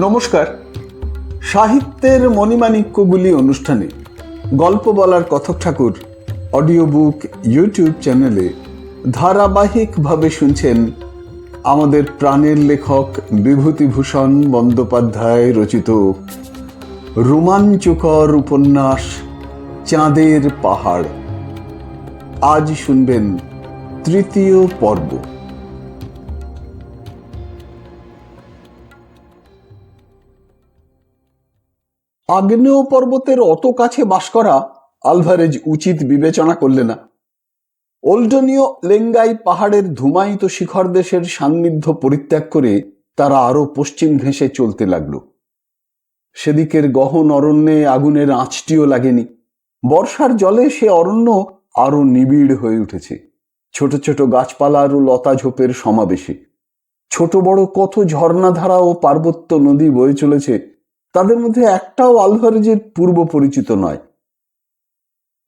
নমস্কার। সাহিত্যের মণিমাণিক্যগুলি অনুষ্ঠানে গল্প বলার কথক ঠাকুর অডিও বুক ইউটিউব চ্যানেলে ধারাবাহিকভাবে শুনছেন আমাদের প্রাণের লেখক বিভূতিভূষণ বন্দ্যোপাধ্যায় রচিত রোমাঞ্চকর উপন্যাস চাঁদের পাহাড়। আজ শুনবেন তৃতীয় পর্ব। আগ্নেয় পর্বতের অত কাছে বাস করা আলভারেজ উচিত বিবেচনা করলে না। ওল্ডনীয় লেঙ্গাই পাহাড়ের ধুমায়িত শিখর দেশের সান্নিধ্য পরিত্যাগ করে তারা আরো পশ্চিম ঘেঁষে চলতে লাগল। সেদিকের গহন অরণ্যে আগুনের আঁচটিও লাগেনি। বর্ষার জলে সে অরণ্য আরো নিবিড় হয়ে উঠেছে ছোট ছোট গাছপালার ও লতা ঝোপের সমাবেশে। ছোট বড় কত ঝর্ণাধারা ও পার্বত্য নদী বয়ে চলেছে, তাদের মধ্যে একটাও আলভারেজের পূর্ব পরিচিত নয়।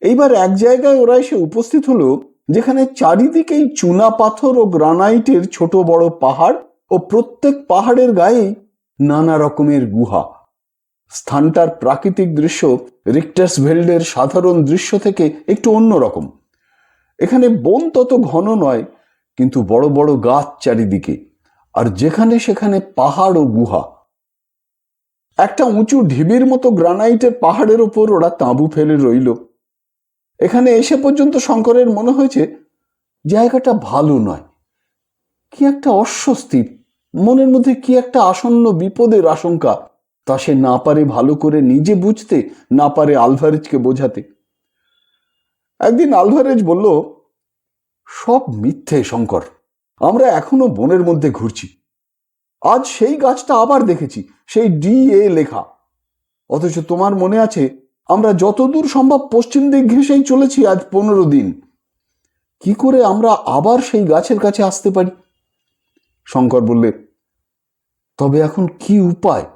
এইবার এক জায়গায় ওরা এসে উপস্থিত হলো যেখানে চারিদিকেই চুনা পাথর ও গ্রানাইটের ছোট বড় পাহাড় ও প্রত্যেক পাহাড়ের গায়ে নানা রকমের গুহা। স্থানটার প্রাকৃতিক দৃশ্য রিক্টার্সভেল্ডের সাধারণ দৃশ্য থেকে একটু অন্যরকম। এখানে বন তত ঘন নয়, কিন্তু বড় বড় গাছ চারিদিকে, আর যেখানে সেখানে পাহাড় ও গুহা। একটা উঁচু ঢিবির মতো গ্রানাইটের পাহাড়ের ওপর ওরা তাঁবু ফেলে রইল। এখানে এসে পর্যন্ত শঙ্করের মনে হয়েছে জায়গাটা ভালো নয়। কি একটা অস্বস্তি, মনের মধ্যে কি একটা আসন্ন বিপদের আশঙ্কা, তা সে না পারে ভালো করে নিজে বুঝতে, না পারে আলভারেজকে বোঝাতে। একদিন আলভারেজ বলল, সব মিথ্যে শঙ্কর, আমরা এখনো বনের মধ্যে ঘুরছি। আজ সেই গাছটা আবার দেখেছি, সেই DA লেখা। অথচ তোমার মনে আছে আমরা যতদূর সম্ভব পশ্চিম দিক ঘেঁষেই চলেছি আজ 15 দিন। কি করে আমরা আবার সেই গাছের কাছে আসতে পারি? শঙ্কর বললে, তবে এখন কি উপায়?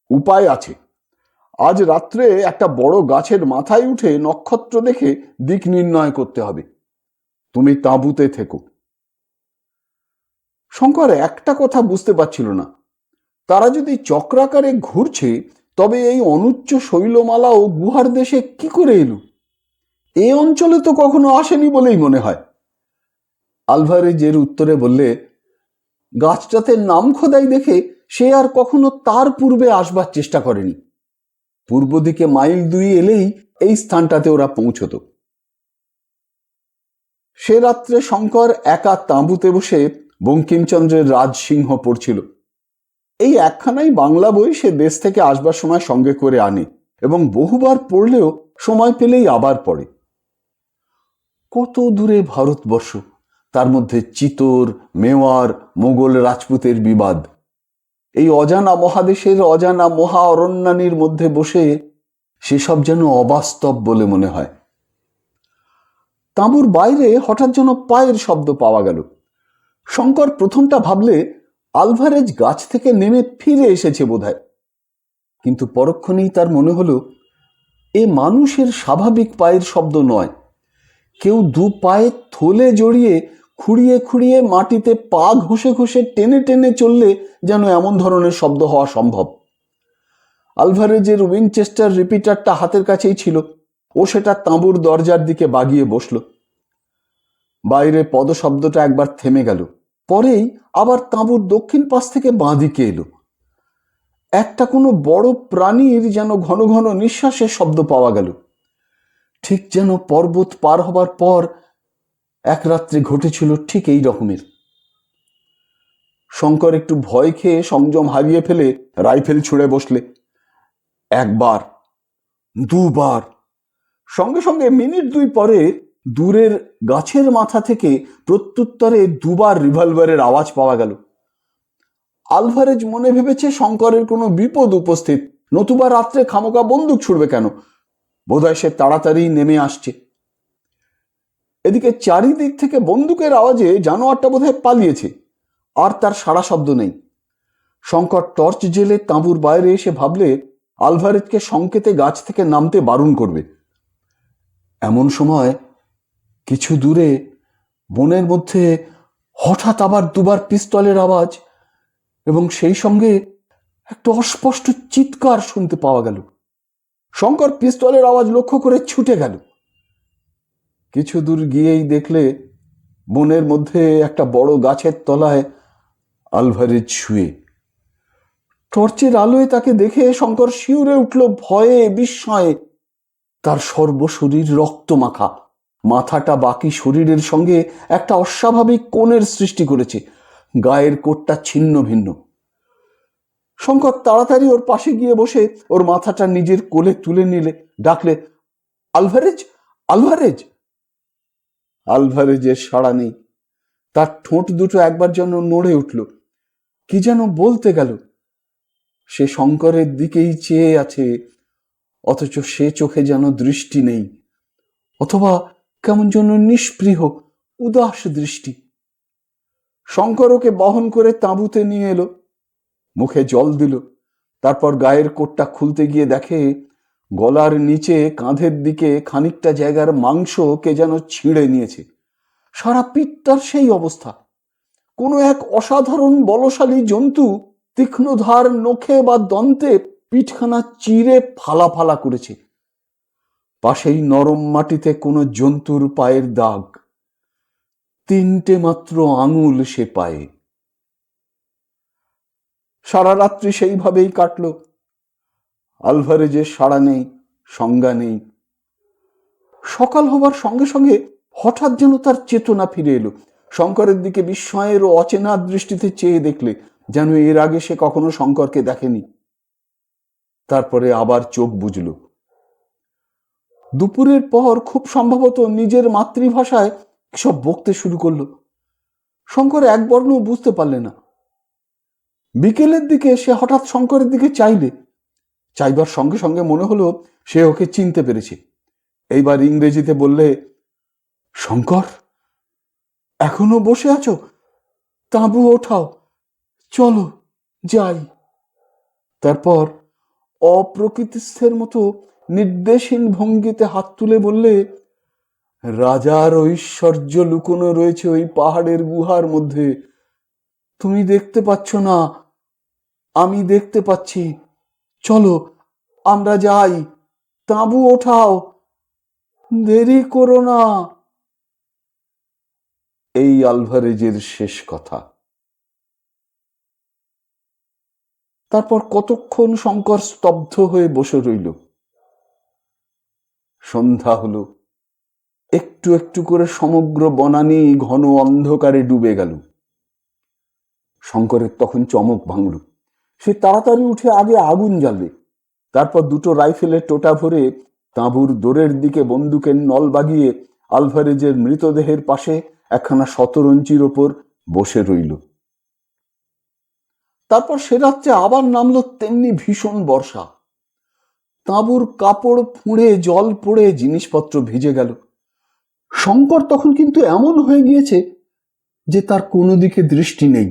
উপায় আছে। আজ রাত্রে একটা বড় গাছের মাথায় উঠে নক্ষত্র দেখে দিক নির্ণয় করতে হবে। তুমি তাঁবুতে থেকো। শঙ্কর একটা কথা বুঝতে পারছিল না, তারা যদি চক্রাকারে ঘুরছে তবে এই অনুচ্চ শৈলমালা ও গুহার দেশে কি করে এলো? এ অঞ্চলে তো কখনো আসেনি বলেই মনে হয়। আলভারেজের উত্তরে বললে, গাছটাতে নাম খোদাই দেখে সে আর কখনো তার পূর্বে আসবার চেষ্টা করেনি। পূর্ব দিকে মাইল 2 এলেই এই স্থানটাতে ওরা পৌঁছত। সে রাত্রে শঙ্কর একা তাঁবুতে বসে বঙ্কিমচন্দ্রের রাজসিংহ পড়ছিল। এই একখানাই বাংলা বই সে দেশ থেকে আসবার সময় সঙ্গে করে আনে এবং বহুবার পড়লেও সময় পেলেই আবার পড়ে। কত দূরে ভারতবর্ষ, তার মধ্যে চিতোর, মেওয়ার, মোগল রাজপুতের বিবাদ। এই অজানা মহাদেশের অজানা মহা অরণ্যানীর মধ্যে বসে সেসব যেন অবাস্তব বলে মনে হয়। তাঁবুর বাইরে হঠাৎ যেন পায়ের শব্দ পাওয়া গেল। শঙ্কর প্রথমটা ভাবলে আলভারেজ গাছ থেকে নেমে ফিরে এসেছে বোধহয়, কিন্তু পরক্ষণেই তার মনে হলো এ মানুষের স্বাভাবিক পায়ের শব্দ নয়। কেউ দু পায়ে থলে জড়িয়ে খুঁড়িয়ে খুঁড়িয়ে মাটিতে পা ঘষে ঘষে টেনে টেনে চললে যেন এমন ধরনের শব্দ হওয়া সম্ভব। আলভারেজের উইনচেস্টার রিপিটারটা হাতের কাছেই ছিল, ও সেটা তাঁবুর দরজার দিকে বাগিয়ে বসল। বাইরে পদশব্দটা একবার থেমে গেল, পরেই আবার তাঁবুর দক্ষিণ পাশ থেকে বাঁ দিকে এলো। একটা কোনো বড় প্রাণীর যেন ঘন ঘন নিঃশ্বাসের শব্দ পাওয়া গেল, ঠিক যেন পর্বত পার হবার পর এক রাত্রে ঘটেছিল ঠিক এই রকমের। শঙ্কর একটু ভয় খেয়ে সংযম হারিয়ে ফেলে রাইফেল ছুঁড়ে বসলে। একবার, দুবার, সঙ্গে সঙ্গে মিনিট 2 পরে দূরের গাছের মাথা থেকে প্রত্যুত্তরে 2 বার রিভলভারের আওয়াজ পাওয়া গেল। আলভারেজ মনে ভেবেছে শঙ্করের কোনো বিপদ উপস্থিত, নতুবা রাত্রে খামোকা বন্দুক ছুড়বে কেন? বোধহয় সে তাড়াতাড়ি নেমে আসছে। এদিকে চারিদিক থেকে বন্দুকের আওয়াজে জানোয়ারটা বোধহয় পালিয়েছে, আর তার সাড়া শব্দ নেই। শঙ্কর টর্চ জেলে তাঁবুর বাইরে এসে ভাবলে আলভারেজকে সংকেতে গাছ থেকে নামতে বারণ করবে। এমন সময় কিছু দূরে বনের মধ্যে হঠাৎ আবার 2 বার পিস্তলের আওয়াজ, এবং সেই সঙ্গে একটা অস্পষ্ট চিৎকার শুনতে পাওয়া গেল। শঙ্কর পিস্তলের আওয়াজ লক্ষ্য করে ছুটে গেল। কিছু দূর গিয়েই দেখলে বনের মধ্যে একটা বড় গাছের তলায় আলভারেজ শুয়ে। টর্চের আলোয় তাকে দেখে শঙ্কর শিউরে উঠল ভয়ে বিস্ময়ে। তার সর্বশরীর রক্তমাখা, মাথাটা বাকি শরীরের সঙ্গে একটা অস্বাভাবিক কোণের সৃষ্টি করেছে, গায়ের কোটটা ছিন্ন ভিন্ন। শঙ্কর তাড়াতাড়ি ওর পাশে গিয়ে বসে ওর মাথাটা নিজের কোলে তুলে নিলে, ডাকলে, আলভারেজ, আলভারেজ। আলভারেজের সাড়া নেই। তার ঠোঁট দুটো একবার যেন নড়ে উঠল, কি যেন বলতে গেল। সে শঙ্করের দিকেই চেয়ে আছে, অথচ সে চোখে যেন দৃষ্টি নেই, অথবা কেমন যেন নিষ্পৃহ উদাস দৃষ্টি। শঙ্কর ওকে বহন করে তাঁবুতে নিয়ে এলো, মুখে জল দিল। তারপর গায়ের কোটটা খুলতে গিয়ে দেখে গলার নিচে কাঁধের দিকে খানিকটা জায়গার মাংস কে যেন ছিঁড়ে নিয়েছে। সারা পিঠটার সেই অবস্থা। কোনো এক অসাধারণ বলশালী জন্তু তীক্ষ্ণধার নখে বা দন্তে পিঠখানা চিরে ফালা ফালা করেছে। পাশেই নরম মাটিতে কোনো জন্তুর পায়ের দাগ, 3টে মাত্র আঙুল সে পায়ে। সারা রাত্রি সেইভাবেই কাটল। আলভারেজের সাড়া নেই, সংজ্ঞা নেই। সকাল হবার সঙ্গে সঙ্গে হঠাৎ যেন তার চেতনা ফিরে এলো। শঙ্করের দিকে বিস্ময়ের ও অচেনা দৃষ্টিতে চেয়ে দেখলে, যেন এর আগে সে কখনো শঙ্করকে দেখেনি। তারপরে আবার চোখ বুঝল। দুপুরের পর খুব সম্ভবত নিজের মাতৃভাষায় সব বকতে শুরু করলো। শঙ্কর এক বর্ণ বুঝতে পারলে না। বিকেলের দিকে সে হঠাৎ শঙ্করের দিকে চাইবার সঙ্গে সঙ্গে মনে হলো সে ওকে চিনতে পেরেছে। এইবার ইংরেজিতে বললে, শঙ্কর, এখনো বসে আছো? তাঁবু ওঠাও, চলো যাই। তারপর অপ্রকৃতিস্থের মতো নির্দেশহীন ভঙ্গিতে হাত তুলে বললে, রাজার ঐশ্বর্য লুকোনো রয়েছে ওই পাহাড়ের গুহার মধ্যে। তুমি দেখতে পাচ্ছ না, আমি দেখতে পাচ্ছি। চলো আমরা যাই, তাঁবু ওঠাও, দেরি করো না। এই আলভারেজের শেষ কথা। তারপর কতক্ষণ শঙ্কর স্তব্ধ হয়ে বসে রইল। সন্ধ্যা হলো। একটু একটু করে সমগ্র বনানী ঘন অন্ধকারে ডুবে গেল। শঙ্করের তখন চমক ভাঙল। সে তাড়াতাড়ি উঠে আগে আগুন জ্বালবে, তারপর 2টো রাইফেলের টোটা ভরে তাঁবুর দোরের দিকে বন্দুকের নল বাগিয়ে আলভারেজের মৃতদেহের পাশে একখানা শতরঞ্চির ওপর বসে রইল। তারপর সে রাত্রে আবার নামলো তেমনি ভীষণ বর্ষা। তাঁবুর কাপড় ফুঁড়ে জল পড়ে জিনিসপত্র ভিজে গেল। শঙ্কর তখন কিন্তু এমন হয়ে গিয়েছে যে তার কোনো দিকে দৃষ্টি নেই।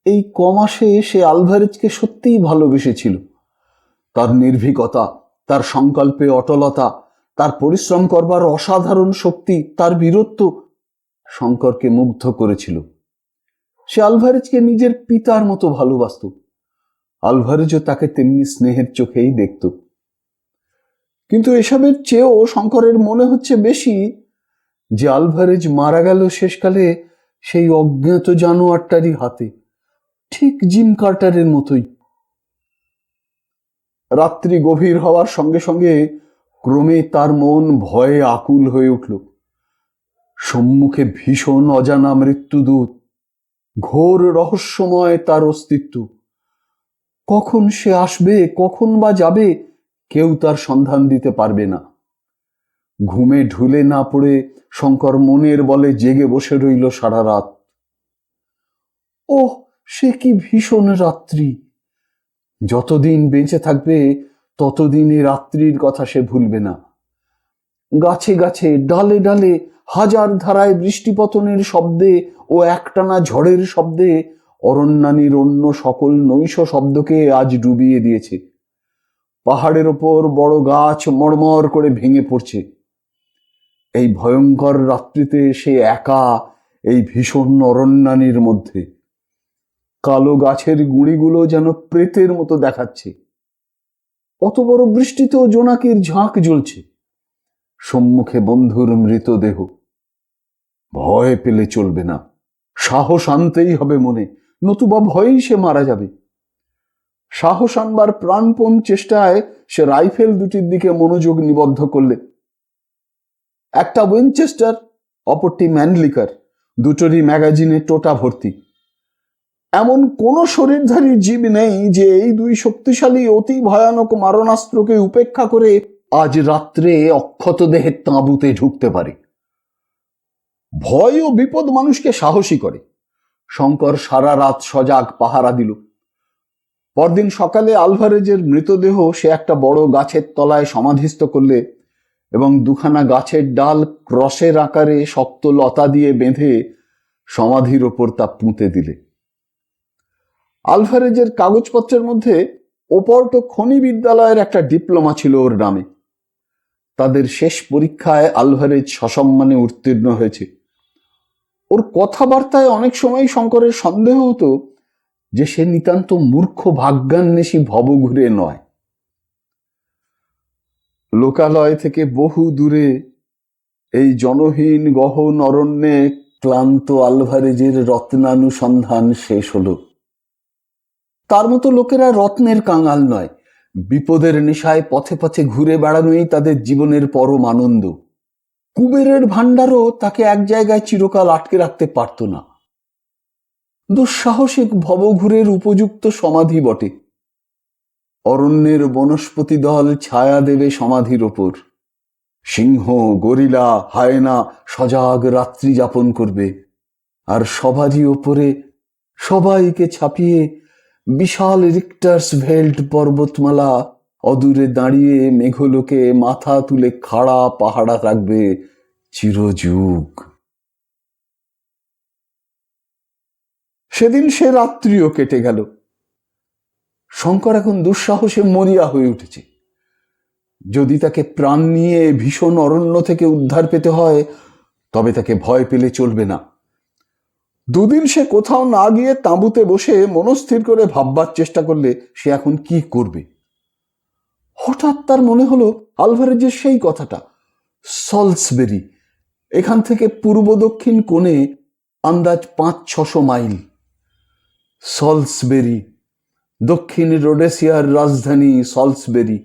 এই কমাসে সে আলভারেজকে সত্যিই ভালোবেসেছিল। তার নির্ভীকতা, তার সংকল্পে অটলতা, তার পরিশ্রম করবার অসাধারণ শক্তি, তার বীরত্ব শঙ্করকে মুগ্ধ করেছিল। সে আলভারেজকে নিজের পিতার মতো ভালোবাসত। আলভারেজও তাকে তেমনি স্নেহের চোখেই দেখত। কিন্তু এসবের চেয়েও শঙ্করের মনে হচ্ছে বেশি যে আলভারেজ মারা গেল শেষকালে সেই অজ্ঞাত জানোয়ারটারই হাতে, ঠিক জিম কার্টারের মতোই। রাত্রি গভীর হওয়ার সঙ্গে সঙ্গে ক্রমে তার মন ভয়ে আকুল হয়ে উঠল। সম্মুখে ভীষণ অজানা মৃত্যুদূত, ঘোর রহস্যময় তার অস্তিত্ব। কখন সে আসবে, কখন বা যাবে, কেউ তার সন্ধান দিতে পারবে না। ঘুমে ঢুলে না পড়ে শঙ্কর মনের বলে জেগে বসে রইল সারা রাত। ওহ, সে কি ভীষণ রাত্রি! যতদিন বেঁচে থাকবে ততদিন এই রাত্রির কথা সে ভুলবে না। গাছে গাছে, ডালে ডালে, হাজার ধারায় বৃষ্টিপতনের শব্দে ও একটানা ঝড়ের শব্দে অরণ্যানীর অন্য সকল নৈশ শব্দকে আজ ডুবিয়ে দিয়েছে। পাহাড়ের ওপর বড় গাছ মড়মড় করে ভেঙে পড়ছে। এই ভয়ঙ্কর রাত্রিতে সে একা এই ভীষণ অরণ্যানীর মধ্যে। কালো গাছের গুঁড়িগুলো যেন প্রেতের মতো দেখাচ্ছে। অত বড় বৃষ্টিতেও জোনাকির ঝাঁক জ্বলছে। সম্মুখে বন্ধুর মৃতদেহ। ভয় পেলে চলবে না, সাহস আনতেই হবে মনে, নতুবা ভয়েই সে মারা যাবে। সাহস আনবার প্রাণপণ চেষ্টায় সে রাইফেল দুটির দিকে মনোযোগ নিবদ্ধ করলে। একটা উইনচেস্টার, অপরটি ম্যানলিকার, দুটোরই ম্যাগাজিনে টোটা ভর্তি। এমন কোন শরীরধারী জীব নেই যে এই দুই শক্তিশালী অতি ভয়ানক মারণাস্ত্রকে উপেক্ষা করে আজ রাত্রে অক্ষত দেহের তাঁবুতে ঢুকতে পারে। ভয় ও বিপদ মানুষকে সাহসী করে। শঙ্কর সারা রাত সজাগ পাহারা দিল। পরদিন সকালে আলভারেজের মৃতদেহ সে একটা বড় গাছের তলায় সমাধিস্থ করলে এবং দুখানা গাছের ডাল ক্রসের আকারে শক্ত লতা দিয়ে বেঁধে সমাধির ওপর তা পুঁতে দিলে। আলভারেজের কাগজপত্রের মধ্যে ওপর্টো খনি বিদ্যালয়ের একটা ডিপ্লোমা ছিল ওর নামে। তাদের শেষ পরীক্ষায় আলভারেজ সসম্মানে উত্তীর্ণ হয়েছে। ওর কথাবার্তায় অনেক সময় শঙ্করের সন্দেহ হতো যে সে নিতান্ত মূর্খ ভাগ্যান্বেষী ভবঘুরে নয়। লোকালয় থেকে বহু দূরে এই জনহীন গহন অরণ্যে ক্লান্ত আলভারেজের রত্নানুসন্ধান শেষ হলো। তার মতো লোকেরা রত্নের কাঙাল নয়, বিপদের নেশায় পথে পথে ঘুরে বেড়ানোই তাদের জীবনের পরম আনন্দ। কুবেরের ভাণ্ডারও তাকে এক জায়গায় চিরকাল আটকে রাখতে পারত না। দুঃসাহসিক ভবঘুরের উপযুক্ত সমাধি বটে। অরণ্যের বনস্পতি দল ছায়া দেবে সমাধির ওপর। সিংহ, গরিলা, হায়না সজাগ রাত্রি যাপন করবে, আর সবারই ওপরে সবাইকে ছাপিয়ে বিশাল রিক্টার্স ভেল্ট পর্বতমালা অদূরে দাঁড়িয়ে মেঘলোকে মাথা তুলে খাড়া পাহাড়া রাখবে চিরযুগ। সেদিন সে রাত্রিও কেটে গেল। শঙ্কর এখন দুঃসাহসে মরিয়া হয়ে উঠেছে। যদি তাকে প্রাণ নিয়ে ভীষণ অরণ্য থেকে উদ্ধার পেতে হয়, তবে তাকে ভয় পেলে চলবে না। দুদিন সে কোথাও না গিয়ে তাঁবুতে বসে মনস্থির করে ভাববার চেষ্টা করলে সে এখন কি করবে। হঠাৎ তার মনে হলো আলভারেজের সেই কথাটা, সলসবেরি, এখান থেকে পূর্ব দক্ষিণ কোণে আন্দাজ 500-600 মাইল। সলসবেরি, দক্ষিণ রোডেসিয়ার রাজধানী সলসবেরি।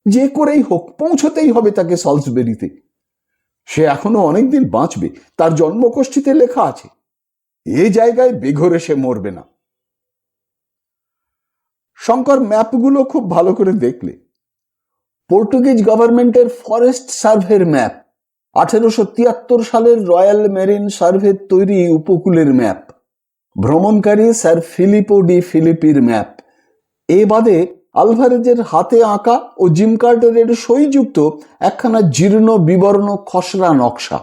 যে করেই হোক পৌঁছতেই হবে তাকে সলসবেরিতে। সে এখনো অনেকদিন বাঁচবে, তার জন্মকোষ্ঠীতে লেখা আছে। এ জায়গায় বেঘরে সে মরবে না। শঙ্কর ম্যাপগুলো খুব ভালো করে দেখলে। পর্তুগিজ গভর্নমেন্টের ফরেস্ট সার্ভের ম্যাপ, 1873 সালের রয়্যাল মেরিন সার্ভের তৈরি উপকূলের ম্যাপ, ভ্রমণকারী স্যার ফিলিপো ডি ফিলিপির ম্যাপ, এ বাদে আলভারেজের হাতে আঁকা ও জিম কার্টারের সইযুক্ত একখানা জীর্ণ বিবর্ণ খসড়া নকশা।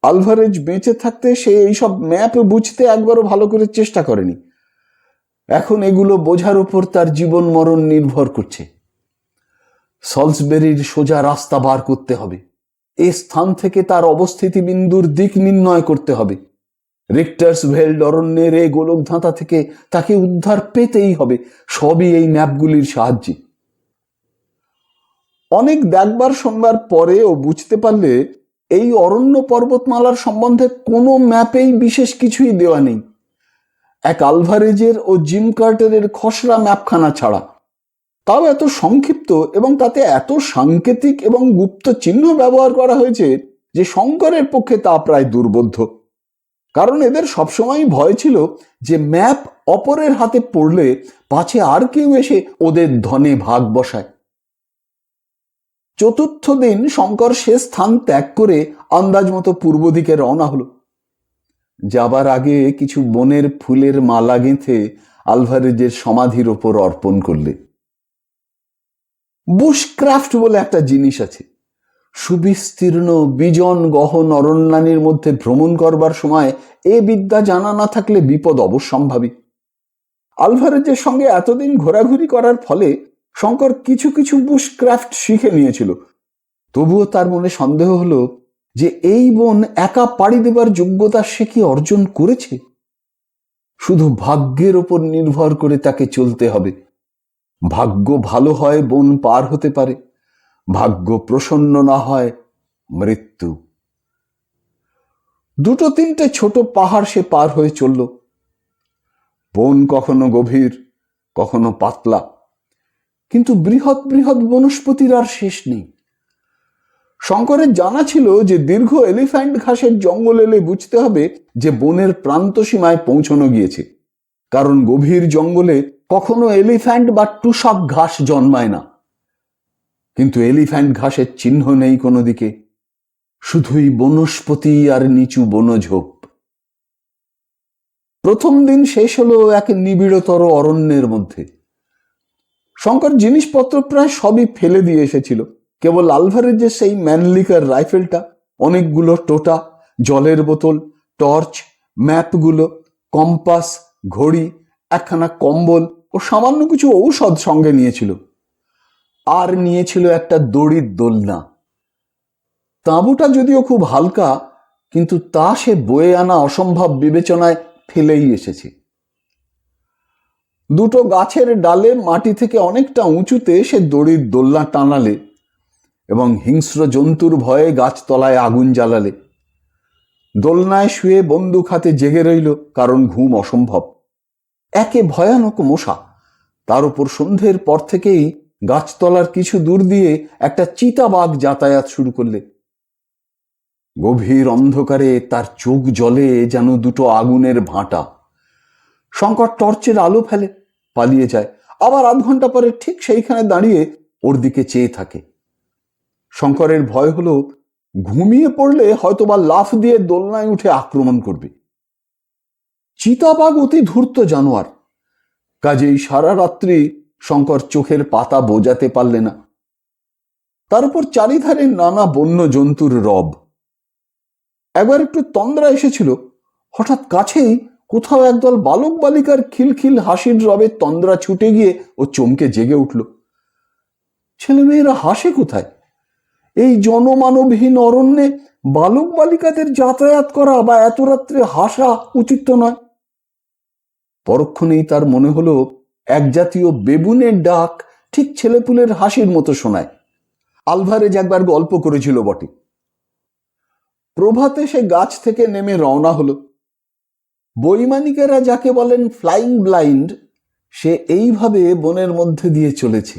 আলভারেজ বেঁচে থাকতে সে এইসব ম্যাপ বুঝতে একবারও ভালো করে চেষ্টা করেনি। এখন এগুলো বোঝার উপর তার জীবন মরণ নির্ভর করছে। সলসবেরির সোজা রাস্তা বার করতে হবে। এ স্থান থেকে তার অবস্থিতি বিন্দুর দিক নির্ণয় করতে হবে। রিক্টার্স ভেল্ড অরণ্যের এই গোলক ধাঁতা থেকে তাকে উদ্ধার পেতেই হবে, সবই এই ম্যাপগুলির সাহায্যে। অনেক দেখবার শোনবার পরে ও বুঝতে পারলে এই অরণ্য পর্বতমালার সম্বন্ধে কোনো ম্যাপেই বিশেষ কিছুই দেওয়া নেই, এক আলভারেজের ও জিম কার্টারের খসড়া ম্যাপখানা ছাড়া। তাও এত সংক্ষিপ্ত এবং তাতে এত সাংকেতিক এবং গুপ্ত চিহ্ন ব্যবহার করা হয়েছে যে শঙ্করের পক্ষে তা প্রায় দুর্বোধ্য। কারণ এদের সবসময় ভয় ছিল যে ম্যাপ অপরের হাতে পড়লে পাছে আর কেউ এসে ওদের ধনে ভাগ বসায়। চতুর্থ দিন শঙ্কর সে স্থান ত্যাগ করে আন্দাজ মতো পূর্ব দিকে রওনা হলো। যাবার আগে কিছু বনের ফুলের মালা গেঁথে আলভারেজের সমাধির ওপর অর্পণ করলে। বুশক্রাফট বলে একটা জিনিস আছে। সুবিস্তীর্ণ বিজন গহন অরণ্যানীর মধ্যে ভ্রমণ করবার সময় এ বিদ্যা জানা না থাকলে বিপদ অবশ্যম্ভাবী। আলভারেজের সঙ্গে এতদিন ঘোরাঘুরি করার ফলে শঙ্কর কিছু কিছু বুশক্রাফট শিখে নিয়েছিল। তবুও তার মনে সন্দেহ হলো যে এই বন একা পাড়ি দেবার যোগ্যতা সে কি অর্জন করেছে। শুধু ভাগ্যের ওপর নির্ভর করে তাকে চলতে হবে। ভাগ্য ভালো হয় বন পার হতে পারে, ভাগ্য প্রসন্ন না হয় মৃত্যু। দুটো তিনটে ছোট পাহাড় সে পার হয়ে চলল। বন কখনো গভীর, কখনো পাতলা, কিন্তু বৃহৎ বৃহৎ বনস্পতির আর শেষ নেই। শঙ্করের জানা ছিল যে দীর্ঘ এলিফ্যান্ট ঘাসের জঙ্গল এলে বুঝতে হবে যে বনের প্রান্ত সীমায় পৌঁছানো গিয়েছে, কারণ গভীর জঙ্গলে কখনো এলিফ্যান্ট বা টুসাক ঘাস জন্মায় না। কিন্তু এলিফ্যান্ট ঘাসের চিহ্ন নেই কোনো দিকে, শুধুই বনস্পতি আর নিচু বনঝোপ। প্রথম দিন শেষ হলো এক নিবিড়তর অরণ্যের মধ্যে। শঙ্কর জিনিসপত্র প্রায় সবই ফেলে দিয়ে এসেছিল, কেবল আলভারেজের সেই ম্যানলিকার রাইফেলটা, অনেকগুলো টোটা, জলের বোতল, টর্চ, ম্যাপগুলো, কম্পাস, ঘড়ি, একখানা কম্বল ও সামান্য কিছু ঔষধ সঙ্গে নিয়েছিল। আর নিয়েছিল একটা দড়ির দোলনা। তাঁবুটা যদিও খুব হালকা, কিন্তু তা সে বয়ে আনা অসম্ভব বিবেচনায় ফেলেই এসেছে। দুটো গাছের ডালে মাটি থেকে অনেকটা উঁচুতে সে দড়ির দোলনা টানালে এবং হিংস্র জন্তুর ভয়ে গাছতলায় আগুন জ্বালালে। দোলনায় শুয়ে বন্দুক হাতে জেগে রইল, কারণ ঘুম অসম্ভব। একে ভয়ানক মশা, তার উপর সন্ধ্যের পর থেকেই গাছতলার কিছু দূর দিয়ে একটা চিতাবাঘ যাতায়াত শুরু করলে। গভীর অন্ধকারে তার চোখ জ্বলে যেন দুটো আগুনের ভাঁটা। শঙ্কর টর্চের আলো ফেলে, পালিয়ে যায়, আবার আধ ঘন্টা পরে ঠিক সেইখানে দাঁড়িয়ে ওর দিকে চেয়ে থাকে। শঙ্করের ভয় হলো ঘুমিয়ে পড়লে হয়তোবা লাফ দিয়ে দোলনায় উঠে আক্রমণ করবে। চিতাবাঘ অতি ধূর্ত জানোয়ার, কাজেই সারা রাত্রি শঙ্কর চোখের পাতা বোজাতে পারলে না। তার উপর চারিধারে নানা বন্য জন্তুর রব। একবার একটু তন্দ্রা এসেছিল, হঠাৎ কাছেই কোথাও একদল বালক বালিকার খিলখিল হাসির রবে তন্দ্রা ছুটে গিয়ে ও চমকে জেগে উঠল। ছেলেমেয়েরা হাসে কোথায়? এই জনমানবহীন অরণ্যে বালক বালিকাদের যাতায়াত করা বা এত রাত্রে হাসা উচিত নয়। পরক্ষণেই তার মনে হলো এক জাতীয় বেবুনের ডাক ঠিক ছেলেপুলের হাসির মতো শোনায়। আলভারেজ একবার গল্প করেছিল বটে। প্রভাতে সে গাছ থেকে নেমে রওনা হলো। বৈমানিকেরা যাকে বলেন ফ্লাইং ব্লাইন্ড, সে এইভাবে বনের মধ্যে দিয়ে চলেছে,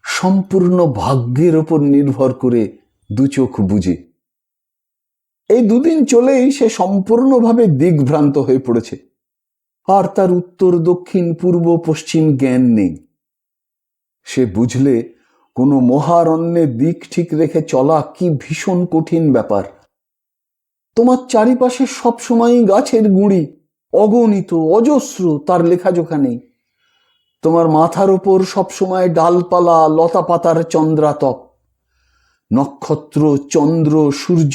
সম্পূর্ণ ভাগ্যের ওপর নির্ভর করে, দু চোখ বুঝে। এই দুদিন চলেই সে সম্পূর্ণভাবে দিগ্ভ্রান্ত হয়ে পড়েছে, আর তার উত্তর দক্ষিণ পূর্ব পশ্চিম জ্ঞান নেই। সে বুঝলে কোনো মহারণ্যে দিক ঠিক রেখে চলা কি ভীষণ কঠিন ব্যাপার। তোমার চারিপাশে সবসময়ই গাছের গুঁড়ি, অগণিত অজস্র, তার লেখাজোখা নেই। তোমার মাথার ওপর সবসময় ডালপালা লতা পাতার চন্দ্রাতপ। নক্ষত্র, চন্দ্র, সূর্য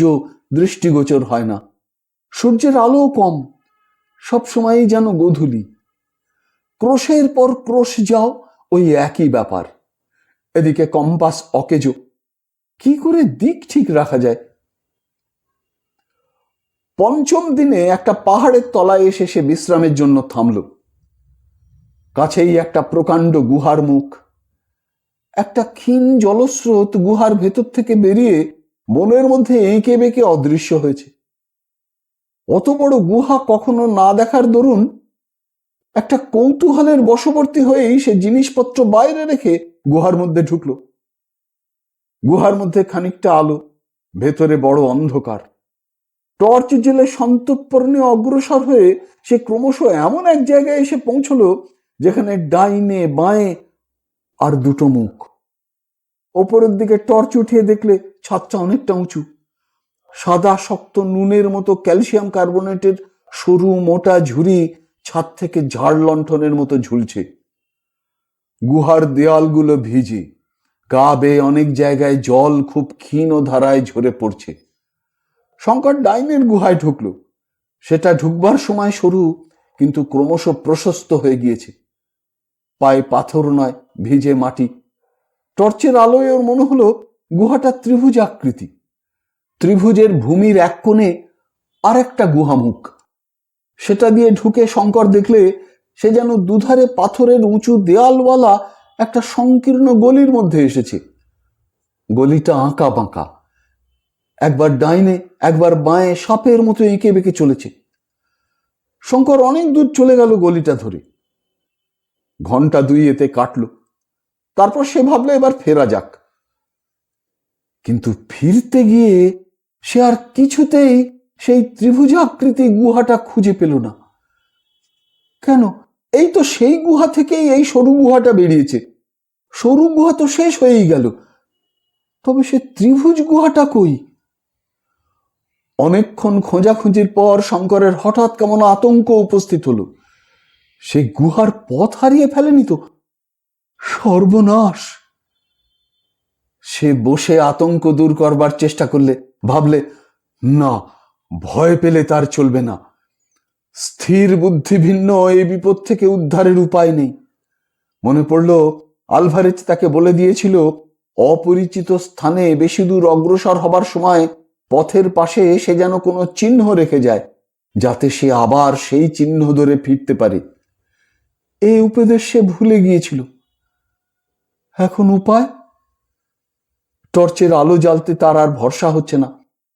দৃষ্টিগোচর হয় না। সূর্যের আলো কম, সবসময়ই যেন গোধূলি। ক্রোশের পর ক্রোশ যাও, ওই একই ব্যাপার। এদিকে কম্পাস অকেজো, কি করে দিক ঠিক রাখা যায়? পঞ্চম দিনে একটা পাহাড়ের তলায় এসে সে বিশ্রামের জন্য থামল। কাছেই একটা প্রকাণ্ড গুহার মুখ। একটা ক্ষীণ জলস্রোত গুহার ভেতর থেকে বেরিয়ে বনের মধ্যে এঁকে বেঁকে অদৃশ্য হয়েছে। অত বড় গুহা কখনো না দেখার দরুন একটা কৌতূহলের বশবর্তী হয়েই সে জিনিসপত্র বাইরে রেখে গুহার মধ্যে ঢুকলো। গুহার মধ্যে খানিকটা আলো, ভেতরে বড় অন্ধকার। টর্চ জেলে সন্তর্পণে অগ্রসর হয়ে সে ক্রমশ এমন এক জায়গায় এসে পৌঁছলো যেখানে ডাইনে বাঁয়ে আর দুটো মুখ। ওপরের দিকে টর্চ উঠিয়ে দেখলে ছাদটা অনেকটা উঁচু। সাদা শক্ত নুনের মতো ক্যালসিয়াম কার্বনেটের সরু মোটা ঝুড়ি ছাদ থেকে ঝাড় লণ্ঠনের মতো ঝুলছে। গুহার দেয়ালগুলো ভিজে, গা বেয়ে অনেক জায়গায় জল খুব ক্ষীণ ধারায় ঝরে পড়ছে। শঙ্কর ডাইনের গুহায় ঢুকল। সেটা ঢুকবার সময় সরু, কিন্তু ক্রমশ প্রশস্ত হয়ে গিয়েছে। পায়ে পাথর নয়, ভিজে মাটি। টর্চের আলোয় ওর মনে হলো গুহাটা ত্রিভুজ আকৃতি। ত্রিভুজের ভূমির এক কোণে আর একটা গুহামুখ। সেটা দিয়ে ঢুকে শঙ্কর দেখলে সে যেন দুধারে পাথরের উঁচু দেয়ালওয়ালা একটা সংকীর্ণ গলির মধ্যে এসেছে। গলিটা আঁকা বাঁকা, একবার ডাইনে একবার বাঁয়ে সাপের মতো এঁকে বেঁকে চলেছে। শঙ্কর অনেক দূর চলে গেল গলিটা ধরে। ঘন্টা দুই এতে কাটল। তারপর সে ভাবলো এবার ফেরা যাক। কিন্তু ফিরতে গিয়ে সে আর কিছুতেই সেই ত্রিভুজাকৃতি গুহাটা খুঁজে পেল না। কেন? এই তো সেই গুহা থেকেই এই সরু গুহাটা বেরিয়েছে। সরু গুহা তো শেষ হয়েই গেল, তবে সে ত্রিভুজ গুহাটা কই? অনেকক্ষণ খোঁজাখুঁজির পর শঙ্করের হঠাৎ কেমন আতঙ্ক উপস্থিত হলো। সে গুহার পথ হারিয়ে ফেলেনি তো? সর্বনাশ! সে বসে আতঙ্ক দূর করবার চেষ্টা করলে, ভাবলে না, ভয় পেলে তার চলবে না। স্থির বুদ্ধি ভিন্ন এই বিপদ থেকে উদ্ধারের উপায় নেই। মনে পড়ল আলভারেজ তাকে বলে দিয়েছিল অপরিচিত স্থানে বেশি দূর অগ্রসর হবার সময় পথের পাশে সে যেন কোনো চিহ্ন রেখে যায়, যাতে সে আবার সেই চিহ্ন ধরে ফিরতে পারে। এই উপদেশ সে ভুলে গিয়েছিল। এখন উপায়? টর্চের আলো জ্বালতে তার আর ভরসা হচ্ছে না।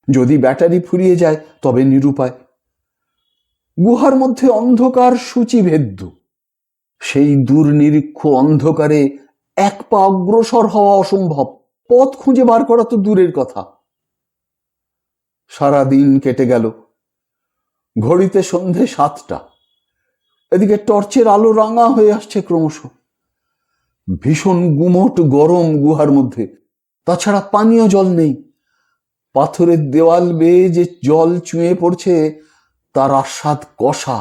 যদি ব্যাটারি ফুরিয়ে যায় তবে নিরুপায়। গুহার মধ্যে অন্ধকার সূচিভেদ্য। সেই দুর্নিরীক্ষ অন্ধকারে এক পা অগ্রসর হওয়া অসম্ভব। পথ খুঁজে বার করা তো দূরের কথা। সারাদিন কেটে গেল। ঘড়িতে সন্ধে 7টা। এদিকে টর্চের আলো রাঙা হয়ে আসছে ক্রমশ। ভীষণ গুমোট গরম গুহার মধ্যে, তাছাড়া পানীয় জল নেই। পাথরের দেওয়াল বেয়ে যে জল চুঁয়ে পড়ছে তার আস্বাদ কষা,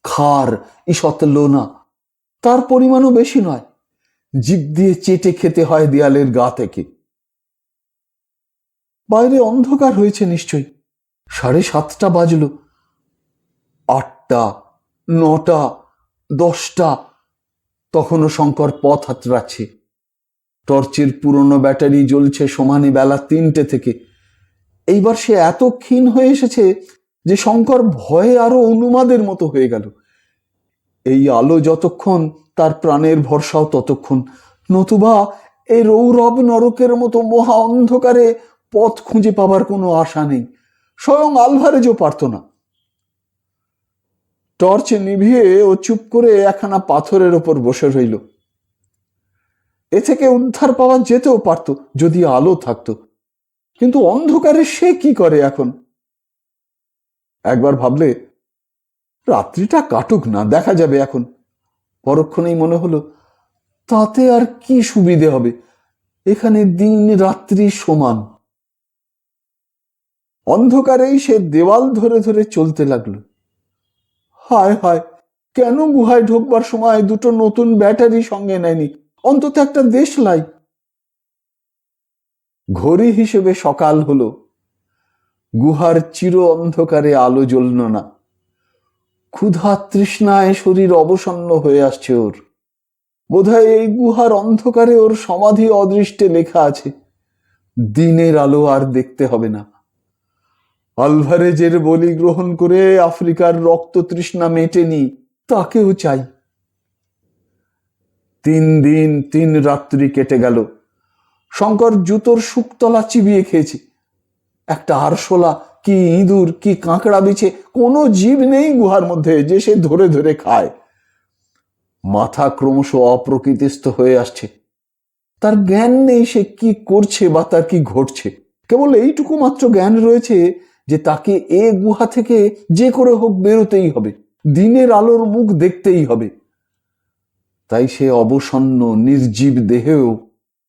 খার, ঈষৎ লোনা। তার পরিমাণও বেশি নয়। জিভ দিয়ে চেটে খেতে হয় দেয়ালের গা থেকে। বাইরে অন্ধকার হয়েছে নিশ্চয়ই। 7:30 বাজল। 8টা, 9টা, 10টা, তখনও শঙ্কর পথ হাতড়াচ্ছে। টর্চের পুরনো ব্যাটারি জ্বলছে সমানে বেলা 3টে থেকে। এইবার সে এত ক্ষীণ হয়ে এসেছে যে শঙ্কর ভয়ে আরো উন্মাদের মতো হয়ে গেল। এই আলো যতক্ষণ, তার প্রাণের ভরসাও ততক্ষণ, নতুবা এই রৌরব নরকের মতো মহা অন্ধকারে পথ খুঁজে পাবার কোনো আশা নেই। স্বয়ং আলভারেজও পারত না। টর্চ নিভিয়ে ও চুপ করে একখানা পাথরের ওপর বসে রইল। এ থেকে উদ্ধার পাওয়া যেতেও পারত যদি আলো থাকতো, কিন্তু অন্ধকারে সে কি করে এখন? একবার ভাবলে রাত্রিটা কাটুক না, দেখা যাবে এখন। পরক্ষণেই মনে হলো তাতে আর কি সুবিধে হবে, এখানে দিন রাত্রি সমান। অন্ধকারেই সে দেওয়াল ধরে ধরে চলতে লাগলো। হায় হায়, কেন গুহায় ঢোকবার সময় দুটো নতুন ব্যাটারি সঙ্গে নেয়নি, অন্তত একটা দেশলাই। ঘড়ি হিসেবে সকাল হলো। গুহার চির অন্ধকারে আলো জ্বলল না। ক্ষুধা তৃষ্ণায় শরীর অবসন্ন হয়ে আসছে ওর। বোধহয় এই গুহার অন্ধকারে ওর সমাধি অদৃষ্টে লেখা আছে, দিনের আলো আর দেখতে হবে না। আলভারেজের বলি গ্রহণ করে আফ্রিকার রক্ত তৃষ্ণা মেটেনি, তাকেও চাই। 3 দিন 3 রাত্রি কেটে গেল। শঙ্কর জুতোর শুকতলা চিবিয়ে খেয়েছে। একটা আরশোলা কি ইঁদুর কি কাঁকড়া বিছে কোনো জীব নেই গুহার মধ্যে যে সে ধরে ধরে খায়। মাথা ক্রমশ অপ্রকৃতিস্থ হয়ে আসছে। তার জ্ঞান নেই সে কি করছে বা তার কি ঘটছে। কেবল এইটুকু মাত্র জ্ঞান রয়েছে যে তাকে এ গুহা থেকে যে করে হোক বেরোতেই হবে, দিনের আলোর মুখ দেখতেই হবে। তাই সে অবসন্ন নির্জীব দেহেও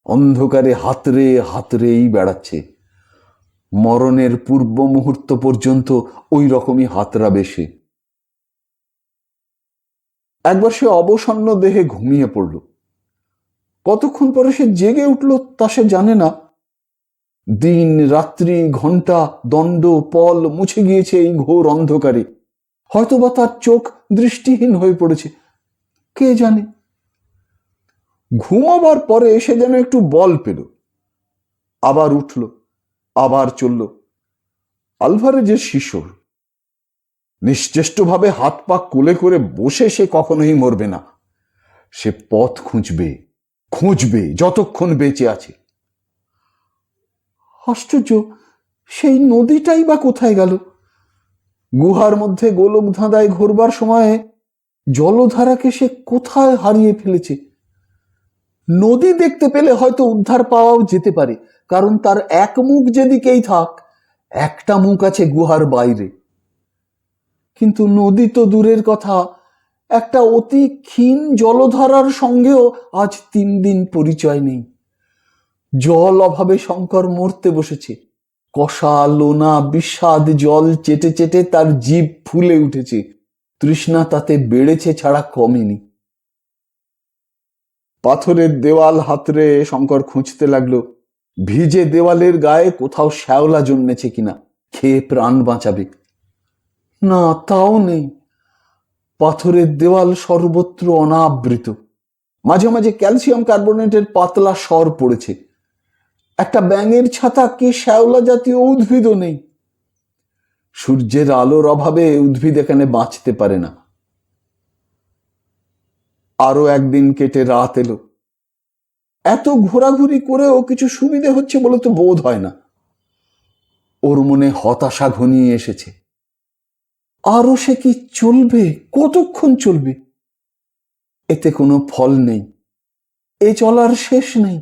অন্ধকারে হাতড়ে হাতড়েই বেড়াচ্ছে। মরণের পূর্ব মুহূর্ত পর্যন্ত ওই রকমই হাতড়াবে সে। একবার সে অবসন্ন দেহে ঘুমিয়ে পড়ল। কতক্ষণ পরে সে জেগে উঠল তা সে জানে না। দিন রাত্রি ঘন্টা দণ্ড পল মুছে গিয়েছে এই ঘোর অন্ধকারে। হয়তোবা তার চোখ দৃষ্টিহীন হয়ে পড়েছে, কে জানে। ঘুমাবার পরে সে যেন একটু বল পেল। আবার উঠল, আবার চলল। আলভারেজের শিষ্য। নিশ্চেষ্টভাবে হাত পা কোলে করে বসে সে কখনোই মরবে না। সে পথ খুঁজবে, খুঁজবে যতক্ষণ বেঁচে আছে। আশ্চর্য, সেই নদীটাই বা কোথায় গেল? গুহার মধ্যে গোলক ধাঁধায় ঘোরবার সময়ে জলধারাকে সে কোথায় হারিয়ে ফেলেছে। নদী দেখতে পেলে হয়তো উদ্ধার পাওয়াও যেতে পারে, কারণ তার এক মুখ যেদিকেই থাক, একটা মুখ আছে গুহার বাইরে। কিন্তু নদী তো দূরের কথা, একটা অতি ক্ষীণ জলধারার সঙ্গেও আজ 3 দিন পরিচয় নেই। জল অভাবে শঙ্কর মরতে বসেছে। কষা লোনা বিস্বাদ জল চেটে চেটে তার জিভ ফুলে উঠেছে। তৃষ্ণা তাতে বেড়েছে ছাড়া কমেনি। পাথরের দেওয়াল হাতড়ে শঙ্কর খুঁজতে লাগলো ভিজে দেওয়ালের গায়ে কোথাও শ্যাওলা জন্মেছে কিনা, খেয়ে প্রাণ বাঁচাবে। না, তাও নেই। পাথরের দেওয়াল সর্বত্র অনাবৃত। মাঝে মাঝে ক্যালসিয়াম কার্বনেটের পাতলা সর পড়েছে। একটা ব্যাঙের ছাতা কি শ্যাওলা জাতীয় উদ্ভিদও নেই। সূর্যের আলোর অভাবে উদ্ভিদ এখানে বাঁচতে পারে না। আরো একদিন কেটে রাত এলো। এত ঘোরাঘুরি করেও কিছু সুবিধে হচ্ছে বলে তো বোধ হয় না। ওর মনে হতাশা ঘনিয়ে এসেছে। আরো সে কি চলবে? কতক্ষণ চলবে? এতে কোনো ফল নেই, এ চলার শেষ নেই।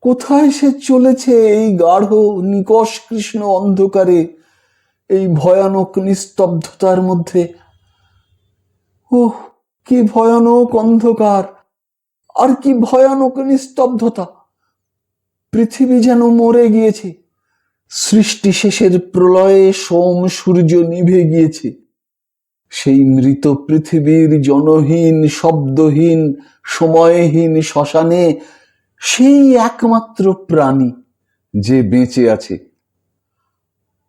কোথায় সে চলেছে এই গাঢ় নিকষ কৃষ্ণ অন্ধকারে, এই ভয়ানক নিস্তব্ধতার মধ্যে? ওহ, কি ভয়ানক অন্ধকার, আর কি ভয়ানক নিস্তব্ধতা! পৃথিবী যেন মরে গিয়েছে। সৃষ্টি শেষের প্রলয়ে সোম সূর্য নিভে গিয়েছে। সেই মৃত পৃথিবীর জনহীন শব্দহীন সময়হীন শ্মশানে সেই একমাত্র প্রাণী যে বেঁচে আছে।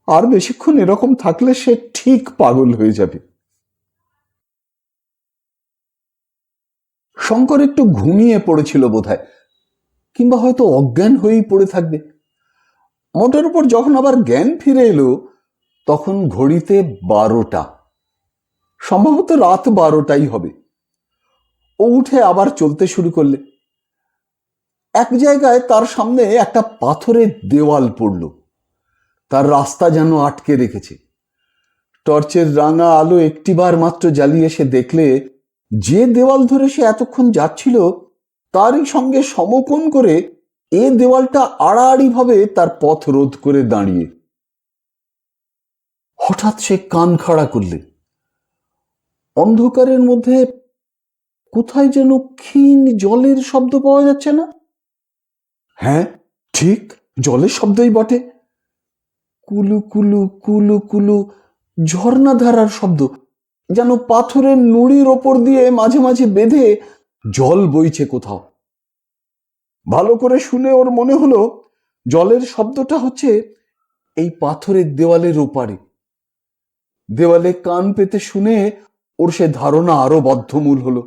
আর বেশিক্ষণ এরকম থাকলে সে ঠিক পাগল হয়ে যাবে। শঙ্কর একটু ঘুমিয়ে পড়েছিল বোধহয়, কিংবা হয়তো অজ্ঞান হয়েই পড়ে থাকবে। মোটের উপর যখন আবার জ্ঞান ফিরে এলো তখন ঘড়িতে 12টা, সম্ভবত রাত 12টাই হবে। ও উঠে আবার চলতে শুরু করলে। এক জায়গায় তার সামনে একটা পাথরের দেওয়াল পড়ল। তার রাস্তা যেন আটকে রেখেছে। টর্চের রাঙা আলো একটিবার মাত্র জ্বালিয়ে সে দেখলে যে দেওয়াল ধরে সে এতক্ষণ যাচ্ছিল তারই সঙ্গে সমকোণ করে এ দেওয়ালটা আড়াআড়ি ভাবে তার পথ রোধ করে দাঁড়িয়ে। হঠাৎ সে কান খাড়া করলে। অন্ধকারের মধ্যে কোথায় যেন ক্ষীণ জলের শব্দ পাওয়া যাচ্ছে না? হ্যাঁ, ঠিক জলের শব্দই বটে। কুলু কুলু কুলু কুলু ঝর্ণাধারার শব্দ, যেন পাথরের নুড়ির ওপর দিয়ে মাঝে মাঝে বেঁধে জল বইছে কোথাও। ভালো করে শুনে ওর মনে হলো জলের শব্দটা হচ্ছে এই পাথরের দেওয়ালের ওপারে। দেওয়ালে কান পেতে শুনে ওর সে ধারণা আরো বদ্ধমূল হলো।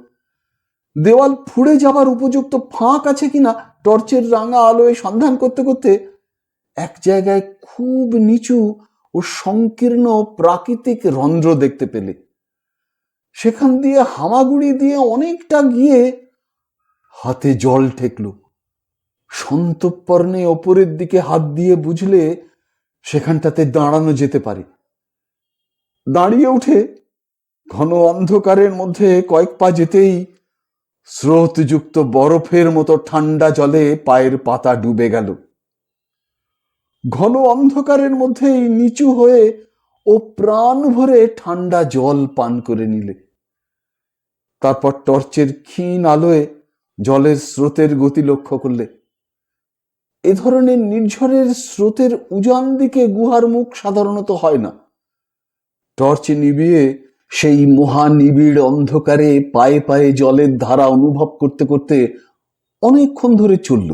দেওয়াল ফুঁড়ে যাবার উপযুক্ত ফাঁক আছে কিনা টর্চের রাঙা আলোয় সন্ধান করতে করতে এক জায়গায় খুব নিচু ও সংকীর্ণ প্রাকৃতিক রন্ধ্র দেখতে পেলে। সেখান দিয়ে হামাগুড়ি দিয়ে অনেকটা গিয়ে হাতে জল ঠেকল। সন্তর্পণে ওপরের দিকে হাত দিয়ে বুঝলে সেখানটাতে দাঁড়ানো যেতে পারে। দাঁড়িয়ে উঠে ঘন অন্ধকারের মধ্যে কয়েক পা যেতেই স্রোতযুক্ত বরফের মতো ঠান্ডা জলে পায়ের পাতা ডুবে গেল। ঘন অন্ধকারের মধ্যেই নিচু হয়ে ও প্রাণ ভরে ঠান্ডা জল পান করে নিলে। তারপর টর্চের ক্ষীণ আলোয় জলের স্রোতের গতি লক্ষ্য করলে। এ ধরনের নির্ঝরের স্রোতের উজান দিকে গুহার মুখ সাধারণত হয় না। টর্চ নিভিয়ে সেই মহানিবিড় অন্ধকারে পায়ে পায়ে জলের ধারা অনুভব করতে করতে অনেকক্ষণ ধরে চলল।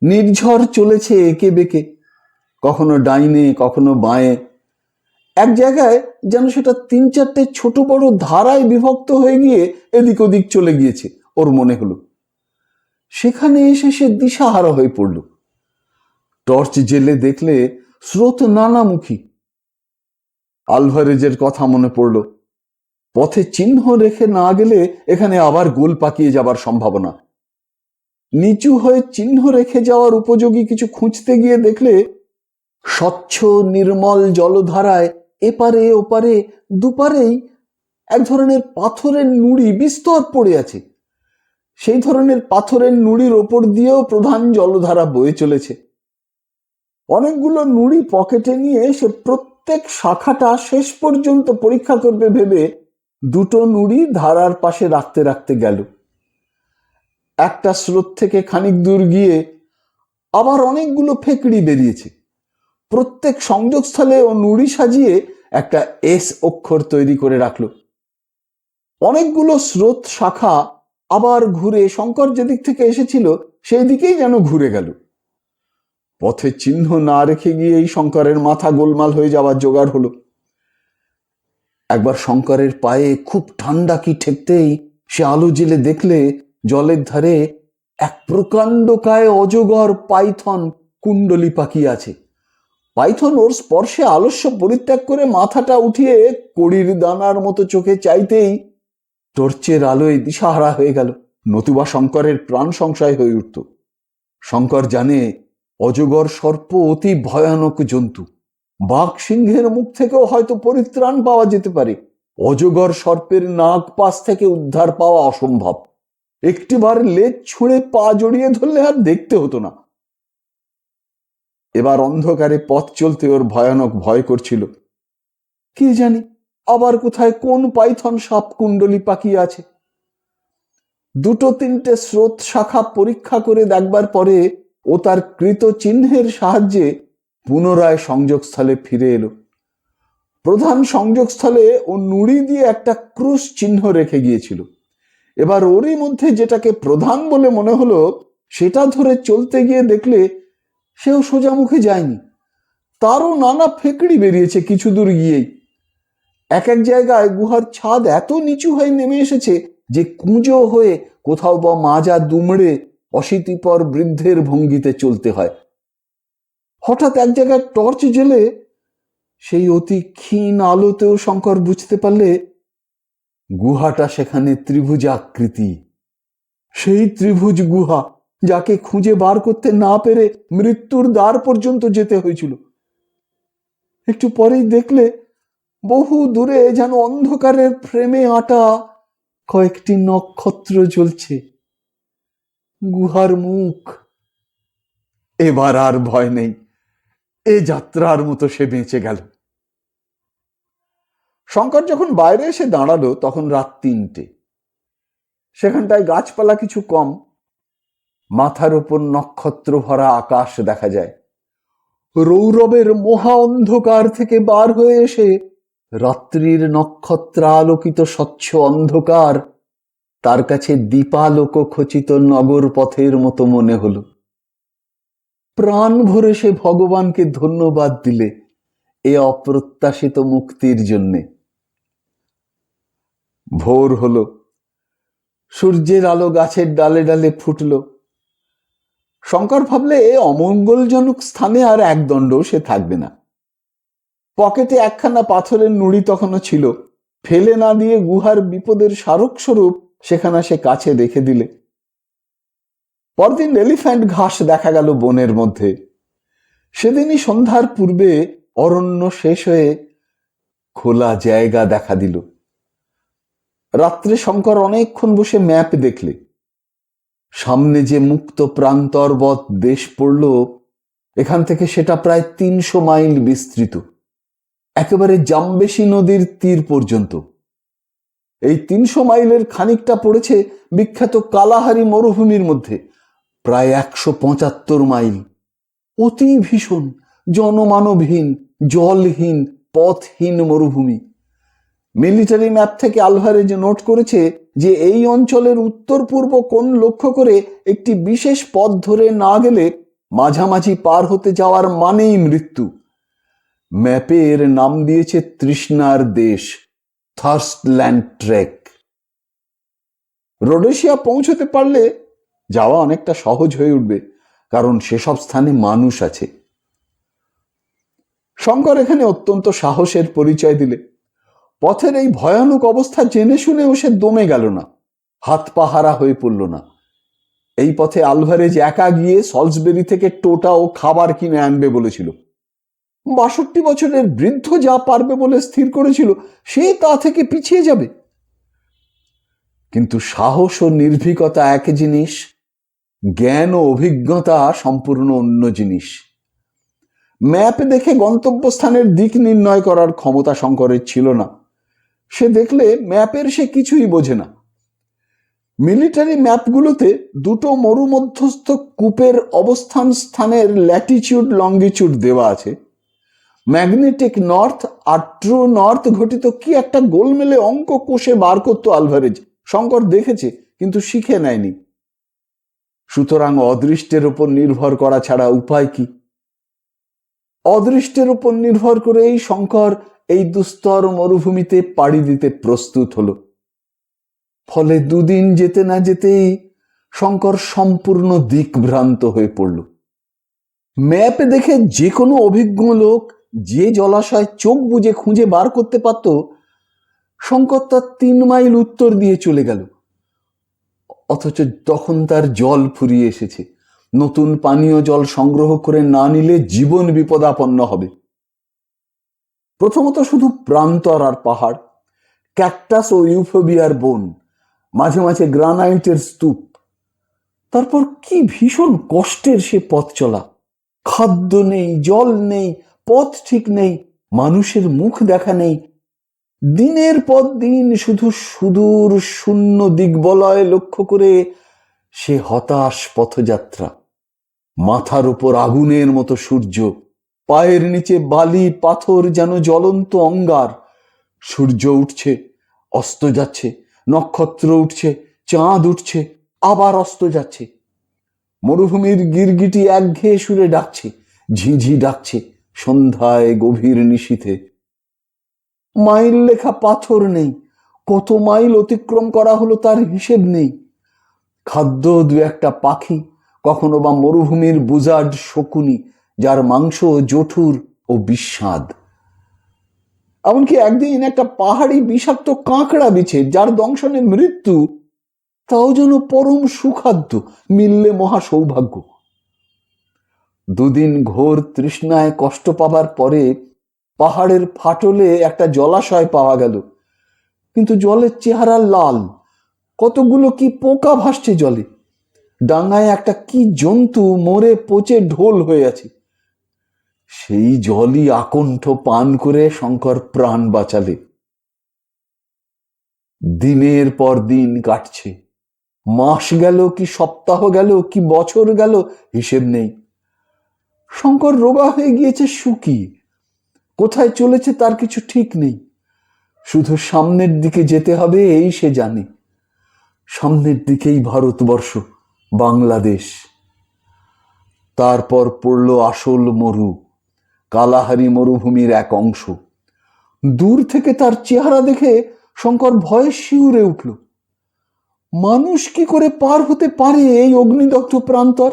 নির্ঝর চলেছে একে বেঁকে, কখনো ডাইনে কখনো বাঁয়ে। এক জায়গায় যেন সেটা 3-4টে ছোট বড় ধারায় বিভক্ত হয়ে গিয়ে এদিক ওদিক চলে গিয়েছে ওর মনে হলো। সেখানে এসে সে দিশাহারা হয়ে পড়ল। টর্চ জেলে দেখলে স্রোত নানামুখী। আলভারেজের কথা মনে পড়ল। পথে চিহ্ন রেখে না গেলে এখানে আবার গোল পাকিয়ে যাবার সম্ভাবনা। নিচু হয়ে চিহ্ন রেখে যাওয়ার উপযোগী কিছু খুঁজতে গিয়ে দেখলে স্বচ্ছ নির্মল জলধারায় এপারে ওপারে দুপারেই এক ধরনের পাথরের নুড়ি বিস্তর পড়ে আছে। সেই ধরনের পাথরের নুড়ির ওপর দিয়েও প্রধান জলধারা বয়ে চলেছে। অনেকগুলো নুড়ি পকেটে নিয়ে সে প্রত্যেক শাখাটা শেষ পর্যন্ত পরীক্ষা করবে ভেবে দুটো নুড়ি ধারার পাশে রাখতে রাখতে গেল। একটা স্রোত থেকে খানিক দূর গিয়ে আবার অনেকগুলো ফেকড়ি বেরিয়েছে। প্রত্যেক সংযোগস্থলে ও নুড়ি সাজিয়ে একটা এস অক্ষর তৈরি করে রাখলো। অনেকগুলো স্রোত শাখা আবার ঘুরে শঙ্কর যেদিক থেকে এসেছিল সেই দিকেই যেন ঘুরে গেল। পথে চিহ্ন না রেখে গিয়েই শঙ্করের মাথা গোলমাল হয়ে যাওয়ার জোগাড় হলো। একবার শঙ্করের পায়ে খুব ঠান্ডা কি ঠেকতেই সে আলো জেলে দেখলে জলের ধারে এক প্রকাণ্ডকায় অজগর পাইথন কুণ্ডলি পাকিয়ে আছে। পাইথন ওর স্পর্শে আলস্য পরিত্যাগ করে মাথাটা উঠিয়ে কড়ির দানার মতো চোখে চাইতেই টর্চের আলোয় দিশাহারা হয়ে গেল, নতুবা শঙ্করের প্রাণ সংশয় হয়ে উঠত। শঙ্কর জানে অজগর সর্প অতি ভয়ানক জন্তু। বাঘ সিংহের মুখ থেকেও হয়তো পরিত্রাণ পাওয়া যেতে পারে, অজগর সর্পের নাক পাশ থেকে উদ্ধার পাওয়া অসম্ভব। একটিবার লেজ ছুঁড়ে পা জড়িয়ে ধরলে আর দেখতে হতো না। এবার অন্ধকারে পথ চলতে ওর ভয়ানক ভয় করছিল। কি জানি আবার কোথায় কোন পাইথন সাপ কুণ্ডলি পাকিয়ে আছে। দুটো তিনটে স্রোত শাখা পরীক্ষা করে দেখবার পরে ও তার কৃত চিহ্নের সাহায্যে পুনরায় সংযোগস্থলে ফিরে এলো। প্রধান সংযোগস্থলে ও নুড়ি দিয়ে একটা ক্রুশ চিহ্ন রেখে গিয়েছিল। এবার ওরই মধ্যে যেটাকে প্রধান বলে মনে হলো সেটা ধরে চলতে গিয়ে দেখলে সেও সোজা মুখে যায়নি, তারও নানা ফেকড়ি বেরিয়েছে কিছু দূর গিয়েই। এক এক জায়গায় গুহার ছাদ এত নিচু হয়ে নেমে এসেছে যে কুঁজো হয়ে কোথাও বা মাজা দুমড়ে অশীতিপর বৃদ্ধের ভঙ্গিতে চলতে হয়। হঠাৎ এক জায়গায় টর্চ জ্বেলে সেই অতি ক্ষীণ আলোতেও শঙ্কর বুঝতে পারলে গুহাটা সেখানে ত্রিভুজ আকৃতি। সেই ত্রিভুজ গুহা যাকে খুঁজে বার করতে না পেরে মৃত্যুর দ্বার পর্যন্ত যেতে হয়েছিল। একটু পরেই দেখলে বহু দূরে যেন অন্ধকারের ফ্রেমে আটা কয়েকটি নক্ষত্র জ্বলছে। গুহার মুখ। এবার আর ভয় নেই, এ যাত্রার মতো সে বেঁচে গেল। শঙ্কর যখন বাইরে এসে দাঁড়ালো তখন রাত 3টে। সেখানটায় গাছপালা কিছু কম, মাথার উপর নক্ষত্র ভরা আকাশ দেখা যায়। রৌরবের মহা অন্ধকার থেকে বার হয়ে এসে রাত্রির নক্ষত্র আলোকিত স্বচ্ছ অন্ধকার তার কাছে দীপালোক খচিত নগর পথের মতো মনে হলো। প্রাণ ভরে সে ভগবানকে ধন্যবাদ দিলে এ অপ্রত্যাশিত মুক্তির জন্যে। ভোর হলো, সূর্যের আলো গাছের ডালে ডালে ফুটল। শঙ্কর ভাবলে অমঙ্গলজনক স্থানে আর একদণ্ড সে থাকবে না। পকেটে একখানা পাথরের নুড়ি তখনও ছিল, ফেলে না দিয়ে গুহার বিপদের স্মারক স্বরূপ সেখানে সে কাছে রেখে দিলে। পরদিন এলিফ্যান্ট ঘাস দেখা গেল বনের মধ্যে। সেদিনই সন্ধ্যার পূর্বে অরণ্য শেষ হয়ে খোলা জায়গা দেখা দিল। রাত্রে শঙ্কর অনেকক্ষণ বসে ম্যাপ দেখলে। সামনে যে মুক্ত প্রান্তরবৎ দেশ পড়ল, এখান থেকে সেটা প্রায় 300 মাইল বিস্তৃত, একেবারে জামবেশী নদীর তীর পর্যন্ত। এই 300 মাইলের খানিকটা পড়েছে বিখ্যাত কালাহারি মরুভূমির মধ্যে, প্রায় 175 মাইল। অতি ভীষণ জনমানবহীন, জলহীন, পথহীন মরুভূমি। মিলিটারি ম্যাপ থেকে আলভারেজ নোট করেছে যে এই অঞ্চলের উত্তর পূর্ব কোণ লক্ষ্য করে একটি বিশেষ পথ ধরে না গেলে মাঝামাঝি পার হতে যাওয়ার মানেই মৃত্যু। ম্যাপে এর নাম দিয়েছে তৃষ্ণার দেশ, থার্স্টল্যান্ড ট্রেক। রোডেশিয়া পৌঁছতে পারলে যাওয়া অনেকটা সহজ হয়ে উঠবে, কারণ সেসব স্থানে মানুষ আছে। শঙ্কর এখানে অত্যন্ত সাহসের পরিচয় দিলে। পথের এই ভয়ানক অবস্থা জেনে শুনেও সে দমে গেল না, হাত পা হারা হয়ে পড়ল না। এই পথে আলভারেজ একা গিয়ে সলসবেরি থেকে টোটা ও খাবার কিনে আনবে বলেছিল। 62 বছরের বৃদ্ধ যা পারবে বলে স্থির করেছিল, সে তা থেকে পিছিয়ে যাবে। কিন্তু সাহস ও নির্ভীকতা এক জিনিস, জ্ঞান ও অভিজ্ঞতা সম্পূর্ণ অন্য জিনিস। ম্যাপ দেখে গন্তব্যস্থানের দিক নির্ণয় করার ক্ষমতা শঙ্করের ছিল না। সে দেখলে ম্যাপের সে কিছুই বোঝে না। মিলিটারি ম্যাপগুলোতে দুটো মরুমধ্যস্থ কূপের অবস্থান স্থানের ল্যাটিচিউড লঙ্গিচিউড দেওয়া আছে। ম্যাগনেটিক নর্থ আর ট্রু নর্থ ঘটিত কি একটা গোলমেলে অঙ্ক কষে বার করতো আলভারেজ। শঙ্কর দেখেছে, কিন্তু শিখে নেয়নি। সুতরাং অদৃষ্টের উপর নির্ভর করা ছাড়া উপায় কি? অদৃষ্টের উপর নির্ভর করেই শঙ্কর এই দুস্তর মরুভূমিতে পাড়ি দিতে প্রস্তুত হলো। ফলে দুদিন যেতে না যেতেই শঙ্কর সম্পূর্ণ দিকভ্রান্ত হয়ে পড়ল। ম্যাপে দেখে যে কোনো অভিজ্ঞ লোক যে জলাশয় চোখ বুজে খুঁজে বার করতে পারত, শঙ্কর তার 3 মাইল উত্তর দিয়ে চলে গেল। অথচ তখন তার জল ফুরিয়ে এসেছে। নতুন পানীয় জল সংগ্রহ করে না নিলে জীবন বিপদাপন্ন হবে। প্রথমত শুধু প্রান্তর আর পাহাড়, ক্যাকটাস ও ইউফোবিয়ার বন, মাঝে মাঝে গ্রানাইটের স্তূপ। তারপর কি ভীষণ কষ্টের সে পথ চলা। খাদ্য নেই, জল নেই, পথ ঠিক নেই, মানুষের মুখ দেখা নেই। দিনের পর দিন শুধু সুদূর শূন্য দিগ্বলয় লক্ষ্য করে সে হতাশ পথযাত্রা। মাথার উপর আগুনের মতো সূর্য, পায়ের নিচে বালি পাথর যেন জ্বলন্ত অঙ্গার। সূর্য উঠছে, অস্ত যাচ্ছে, নক্ষত্র উঠছে, চাঁদ উঠছে, আবার অস্ত যাচ্ছে। মরুভূমির গিরগিটি একঘেয়ে সুরে ডাকছে, ঝিঝি ডাকছে সন্ধ্যায় গভীর নিশীথে। মাইল লেখা পাথর নেই, কত মাইল অতিক্রম করা হলো তার হিসেব নেই। খাদ্য 2-1টা পাখি, কখনো বা মরুভূমির বুজার্ড শকুনি, যার মাংস জঠুর ও বিস্বাদ। এমনকি একদিন একটা পাহাড়ি বিষাক্ত কাঁকড়া বিছে, যার দংশনে মৃত্যু, তাও যেন পরম সুখাদ্য, মিললে মহা সৌভাগ্য। দুদিন ঘোর তৃষ্ণায় কষ্ট পাবার পরে পাহাড়ের ফাটলে একটা জলাশয় পাওয়া গেল। কিন্তু জলের চেহারা লাল, কতগুলো কি পোকা ভাসছে জলে। ডাঙায় একটা কি জন্তু মরে পচে ঢোল হয়ে আছে। সেই জলই আকণ্ঠ পান করে শঙ্কর প্রাণ বাঁচালে। দিনের পর দিন কাটছে, মাস গেল কি সপ্তাহ গেল কি বছর গেল, হিসেব নেই। শঙ্কর রোগা হয়ে গিয়েছে, শুকিয়ে কোথায় চলেছে তার কিছু ঠিক নেই। শুধু সামনের দিকে যেতে হবে এই সে জানে। সামনের দিকেই ভারতবর্ষ, বাংলাদেশ। তারপর পড়ল আসল মরু, কালাহারি মরুভূমির এক অংশ। দূর থেকে তার চেহারা দেখে শঙ্কর ভয়ে শিউরে উঠল। মানুষ কি করে পার হতে পারে এই অগ্নিদগ্ধ প্রান্তর?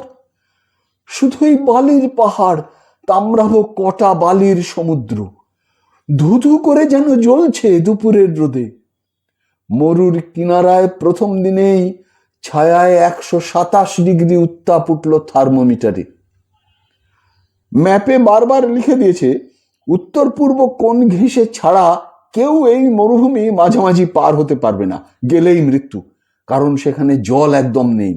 শুধুই বালির পাহাড়, তাম্রাভ কটা বালির সমুদ্র, ধুধু করে যেন জ্বলছে দুপুরের রোদে। মরুর কিনারায় প্রথম দিনেই ছায়ায় 127 ডিগ্রি উত্তাপ উঠল থার্মোমিটারে। ম্যাপে বারবার লিখে দিয়েছে, উত্তর পূর্ব কোণ ঘেঁষে ছাড়া কেউ এই মরুভূমি মাঝামাঝি পার হতে পারবে না, গেলেই মৃত্যু। কারণ সেখানে জল একদম নেই।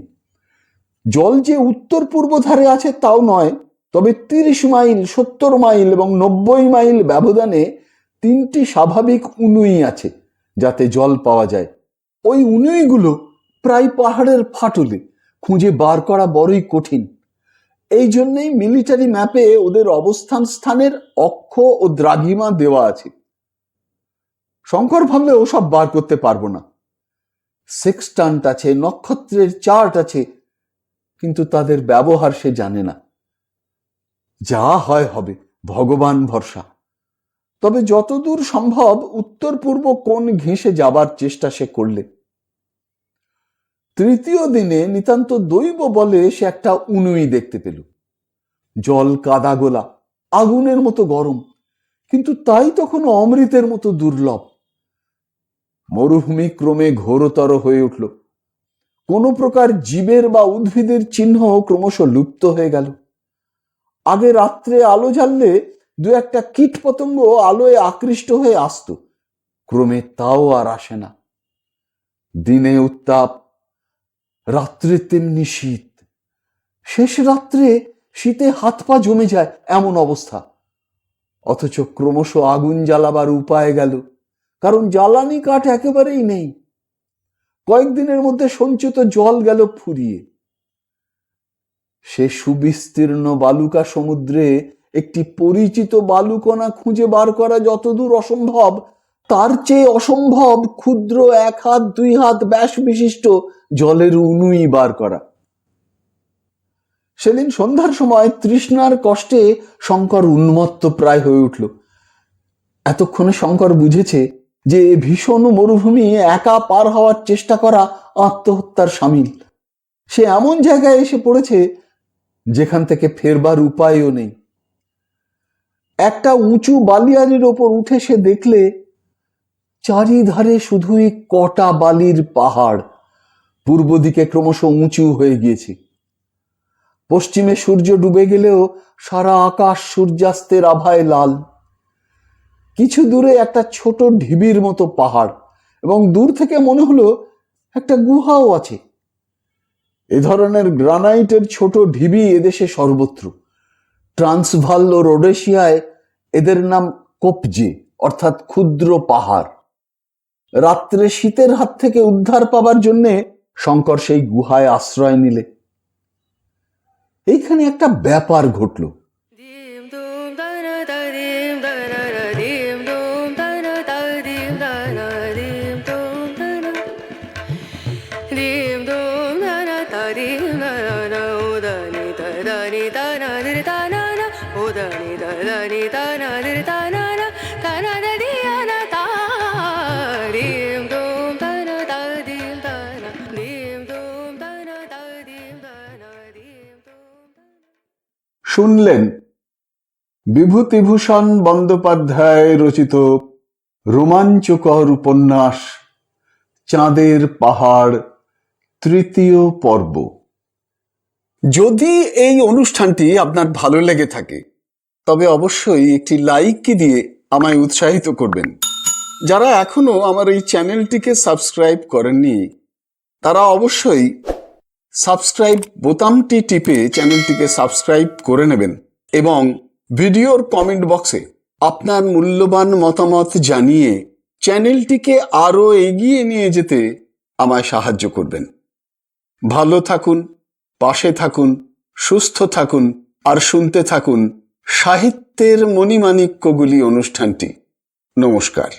জল যে উত্তর পূর্ব ধারে আছে তাও নয়, তবে 30 মাইল, 70 মাইল এবং 90 মাইল ব্যবধানে 3টি স্বাভাবিক উনুই আছে যাতে জল পাওয়া যায়। ওই উনুইগুলো প্রায় পাহাড়ের ফাটলে, খুঁজে বার করা বড়ই কঠিন। এই জন্যই মিলিটারি ম্যাপে ওদের অবস্থান স্থানের অক্ষ ও দ্রাঘিমা দেওয়া আছে। শঙ্কর ভাবলে ওসব বার করতে পারবো না। সেক্সটান্ট আছে, নক্ষত্রের চার্ট আছে, কিন্তু তাদের ব্যবহার সে জানে না। যা হয় হবে, ভগবান ভরসা। তবে যতদূর সম্ভব উত্তর পূর্ব কোণ ঘেঁষে যাবার চেষ্টা সে করলে। তৃতীয় দিনে নিতান্ত দৈব বলে সে একটা উনুই দেখতে পেল। জল কাদা গোলা, আগুনের মতো গরম, কিন্তু তাই তখন অমৃতের মতো দুর্লভ। মরুভূমি ক্রমে ঘোরতর হয়ে উঠল। কোনো প্রকার জীবের বা উদ্ভিদের চিহ্ন ক্রমশ লুপ্ত হয়ে গেল। আগে রাত্রে আলো জ্বাললে দু একটা কীট পতঙ্গ আলোয় আকৃষ্ট হয়ে আসত, ক্রমে তাও আর আসে না। দিনে উত্তাপ, রাত্রে তেমনি শীত। শেষ রাত্রে শীতে হাত পা জমে যায় এমন অবস্থা। অথচ ক্রমশ আগুন জ্বালাবার উপায় গেল, কারণ জ্বালানি কাঠ একেবারেই নেই। কয়েকদিনের মধ্যে সঞ্চিত জল গেল ফুরিয়ে। সে সুবিস্তীর্ণ বালুকা সমুদ্রে একটি পরিচিত বালুকণা খুঁজে বার করা যতদূর অসম্ভব, তার চেয়ে অসম্ভব ক্ষুদ্র 1 হাত 2 হাত ব্যাস বিশিষ্ট জলের উনুই বার করা। সেদিন সন্ধ্যার সময় তৃষ্ণার কষ্টে শঙ্কর উন্মত্ত প্রায় হয়ে উঠল। এতক্ষণে শঙ্কর বুঝেছে যে ভীষণ মরুভূমি একা পার হওয়ার চেষ্টা করা আত্মহত্যার শামিল। সে এমন জায়গায় এসে পড়েছে যেখান থেকে ফেরবার উপায়ও নেই। একটা উঁচু বালিয়ারির ওপর উঠে সে দেখলে চারিধারে শুধুই কটা বালির পাহাড়, পূর্ব দিকে ক্রমশ উঁচু হয়ে গিয়েছে। পশ্চিমে সূর্য ডুবে গেলেও সারা আকাশ সূর্যাস্তের আভায় লাল। কিছু দূরে একটা ছোট ঢিবির মতো পাহাড়, এবং দূর থেকে মনে হলো একটা গুহাও আছে। এ ধরনের গ্রানাইটের ছোট ঢিবি এদেশে সর্বত্র। ট্রান্সভাল ও রোডেশিয়ায় এদের নাম কোপজে, অর্থাৎ ক্ষুদ্র পাহাড়। রাত্রে শীতের হাত থেকে উদ্ধার পাবার জন্যে শঙ্কর সেই গুহায় আশ্রয় নিলে। এইখানে একটা ব্যাপার ঘটল। শুনলেন বিভূতিভূষণ বন্দ্যোপাধ্যায় রচিত রোমাঞ্চকর উপন্যাস চাঁদের পাহাড়, 3য় পর্ব। যদি এই অনুষ্ঠানটি আপনার ভালো লেগে থাকে তবে অবশ্যই একটি লাইক দিয়ে আমায় উৎসাহিত করবেন। যারা এখনো আমার এই চ্যানেলটিকে সাবস্ক্রাইব করেননি তারা অবশ্যই সাবস্ক্রাইব বোতামটি টিপে চ্যানেলটিকে সাবস্ক্রাইব করে নেবেন এবং ভিডিওর কমেন্ট বক্সে আপনার মূল্যবান মতামত জানিয়ে চ্যানেলটিকে আরো এগিয়ে নিয়ে যেতে আমায় সাহায্য করবেন। ভালো থাকুন, পাশে থাকুন, সুস্থ থাকুন আর শুনতে থাকুন সাহিত্যের মণিমাণিক্যগুলি অনুষ্ঠানটি। নমস্কার।